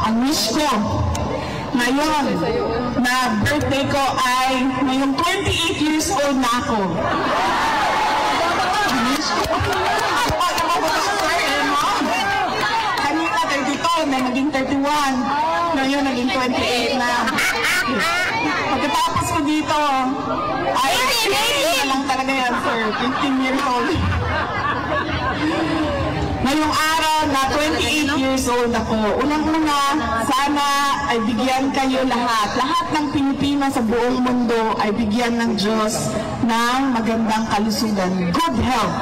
Ang wish ko ngayon na birthday ko ay ngayong 28 years old na ako. Ang wish ko. Kanina 32, na naging 31. Ngayon naging 28 na. Pagkatapos ko dito, ay na lang talaga yan, sir. 15 years old. Ngayong araw na 28 years old ako, unang-una, sana ay bigyan kayo lahat. Lahat ng Pilipino sa buong mundo ay bigyan ng Diyos ng magandang kalusugan. Good health.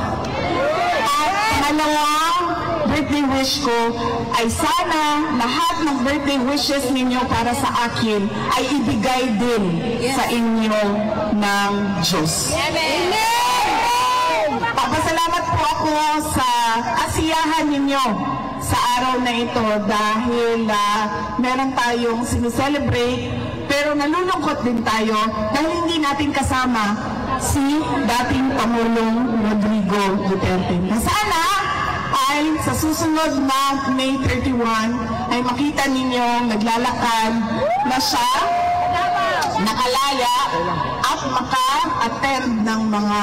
At pangalawang birthday wish ko ay sana lahat ng birthday wishes ninyo para sa akin ay ibigay din sa inyo ng Diyos. Amen! Papasalamat po ako sa kasiyahan ninyo sa araw na ito dahil meron tayong sineselebrate pero nalulungkot din tayo dahil hindi natin kasama si dating Pangulong Rodrigo Duterte. Sana ay sa susunod na May 31 ay makita ninyo naglalakad na siya, nakalaya at maka-attend ng mga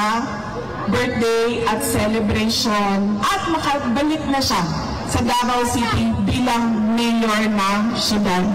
birthday at celebration at makabalik na siya sa Davao City bilang mayor ng syudad.